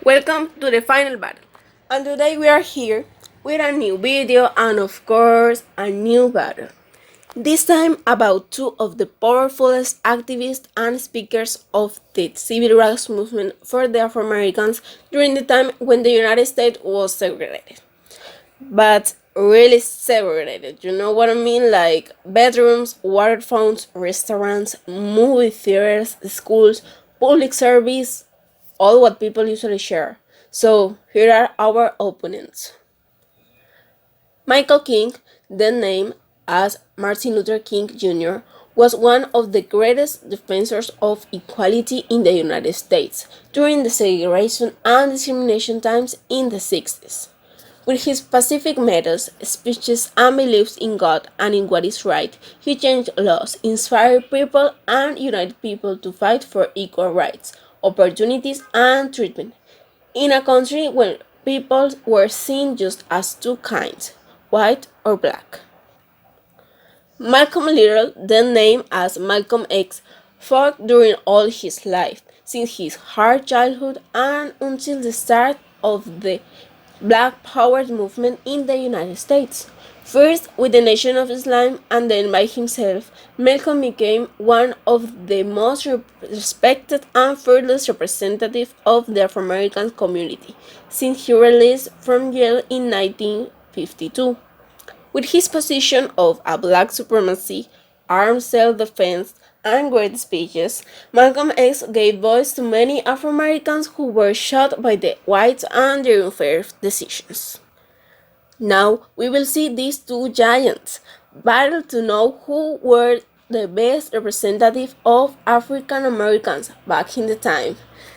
Welcome to the final battle. And today we are here with a new video and of course a new battle. This time about two of the powerfulest activists and speakers of the civil rights movement for the Afro-Americans during the time when the United States was segregated. But really segregated, you know what I mean? Like bedrooms, water fountains, restaurants, movie theaters, schools, public service, all what people usually share. So here are our opponents. Michael King, then named as Martin Luther King Jr., was one of the greatest defenders of equality in the United States during the segregation and discrimination times in the 60s. With his pacific methods, speeches, and beliefs in God and in what is right, he changed laws, inspired people, and united people to fight for equal rights, opportunities, and treatment in a country where people were seen just as two kinds, white or black. Malcolm Little, then named as Malcolm X, fought during all his life, since his hard childhood and until the start of the Black Power movement in the United States. First with the Nation of Islam and then by himself, Malcolm became one of the most respected and fearless representatives of the Afro American community since he released from jail in 1952. With his position of a black supremacy, armed self-defense, and great speeches, Malcolm X gave voice to many Afro-Americans who were shot by the whites and their unfair decisions. Now we will see these two giants battle to know who were the best representative of African Americans back in the time.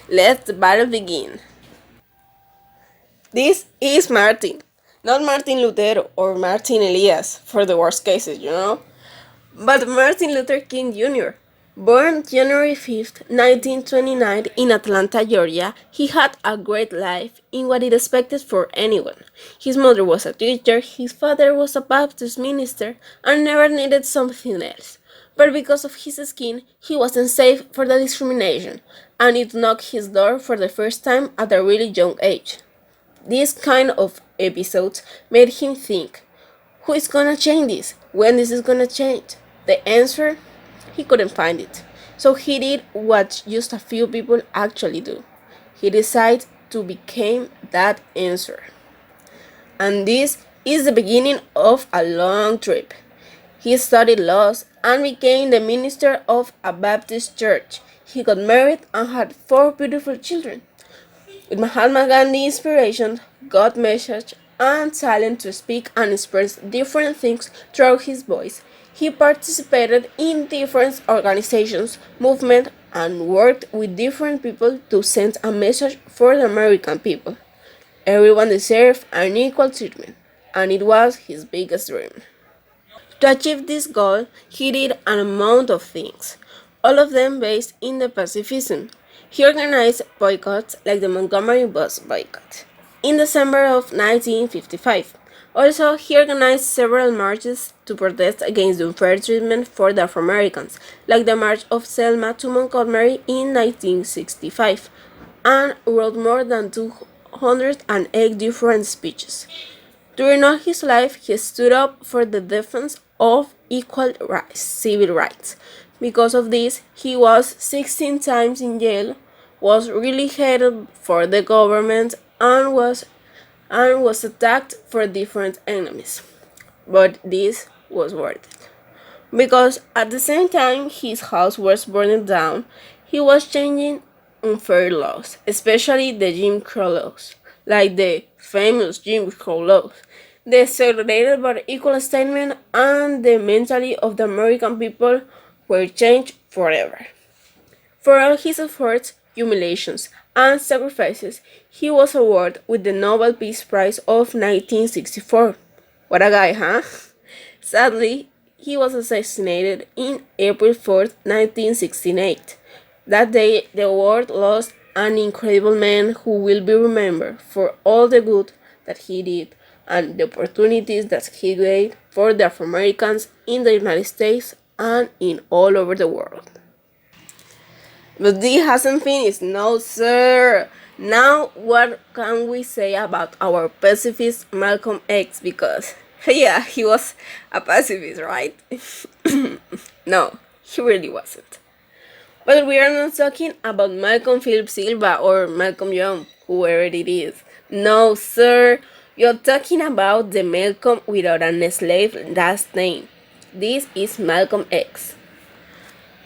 Let the battle begin. This is Martin, not Martin Lutero or Martin Elias for the worst cases, but Martin Luther King Jr. Born January 5th, 1929 in Atlanta, Georgia, he had a great life in what is expected for anyone. His mother was a teacher, his father was a Baptist minister, and never needed something else. But because of his skin, he wasn't safe for the discrimination, and it knocked his door for the first time at a really young age. This kind of episodes made him think, who is gonna change this? When this is gonna change? The answer? He couldn't find it. So he did what just a few people actually do. He decided to become that answer. And this is the beginning of a long trip. He studied laws and became the minister of a Baptist church. He got married and had 4 beautiful children. With Mahatma Gandhi inspiration, God message, and talent to speak and express different things through his voice, he participated in different organizations, movements, and worked with different people to send a message for the American people. Everyone deserved an equal treatment, and it was his biggest dream. To achieve this goal, he did an amount of things, all of them based in the pacifism. He organized boycotts like the Montgomery bus boycott in December of 1955. Also, he organized several marches to protest against the unfair treatment for the Afro-Americans, like the March of Selma to Montgomery in 1965, and wrote more than 208 different speeches. During all his life, he stood up for the defense of equal rights, civil rights. Because of this, he was 16 times in jail, was really hated for the government, and was attacked for different enemies. But this was worth it. Because at the same time his house was burning down, he was changing unfair laws, especially the Jim Crow laws, like the famous Jim Crow laws. The segregated but equal statement and the mentality of the American people were changed forever. For all his efforts, humiliations, and sacrifices, he was awarded with the Nobel Peace Prize of 1964. What a guy, huh? Sadly, he was assassinated in April 4th, 1968. That day, the world lost an incredible man who will be remembered for all the good that he did and the opportunities that he gave for the Afro Americans in the United States and in all over the world. But this hasn't finished, no sir! Now, what can we say about our pacifist Malcolm X? Because, yeah, he was a pacifist, right? No, he really wasn't. But we are not talking about Malcolm Philip Silva or Malcolm Young, whoever it is. No, sir. You're talking about the Malcolm without an slave last name. This is Malcolm X.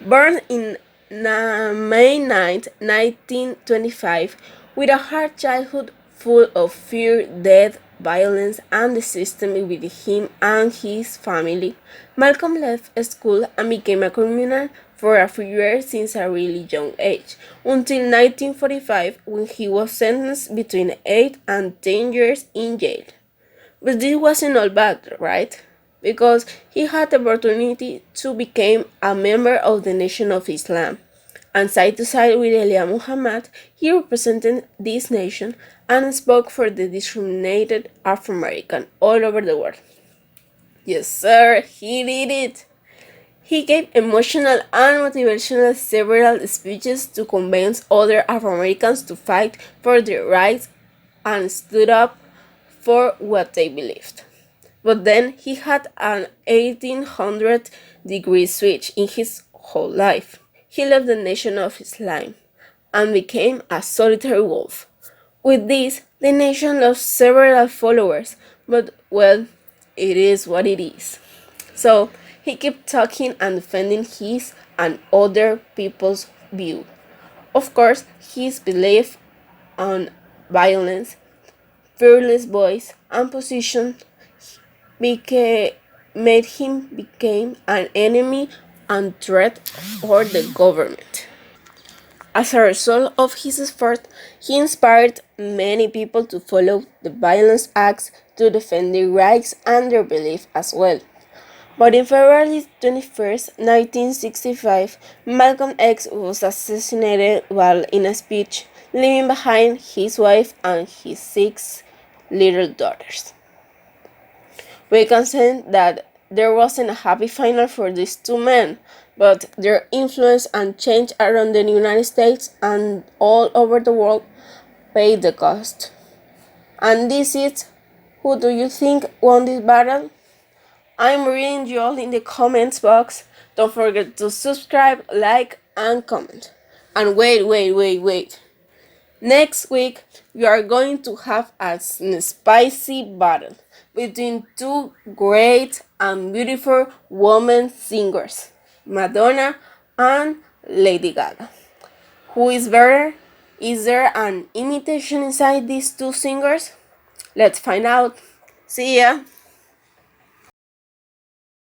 Born in May 9th, 1925, with a hard childhood full of fear, death, violence, and the system with him and his family, Malcolm left school and became a criminal for a few years since a really young age, until 1945 when he was sentenced between 8 and 10 years in jail. But this wasn't all bad, right? Because he had the opportunity to become a member of the Nation of Islam. And side to side with Elijah Muhammad, he represented this nation and spoke for the discriminated Afro American all over the world. Yes, sir, he did it. He gave emotional and motivational several speeches to convince other Afro Americans to fight for their rights and stood up for what they believed. But then he had an 1800-degree switch in his whole life. He left the Nation of Islam and became a solitary wolf. With this, the nation lost several followers, but well, it is what it is. So he kept talking and defending his and other people's view. Of course, his belief on violence, fearless voice, and position made him become an enemy and threat for the government. As a result of his effort, he inspired many people to follow the violence acts to defend their rights and their belief as well. But in February 21st, 1965, Malcolm X was assassinated while in a speech, leaving behind his wife and his 6 little daughters. We can say that there wasn't a happy final for these two men, but their influence and change around the United States and all over the world paid the cost. And this is, who do you think won this battle? I'm reading you all in the comments box. Don't forget to subscribe, like, and comment. And wait. Next week, we are going to have a spicy battle between two great and beautiful women singers, Madonna and Lady Gaga. Who is better? Is there an imitation inside these two singers? Let's find out. See ya!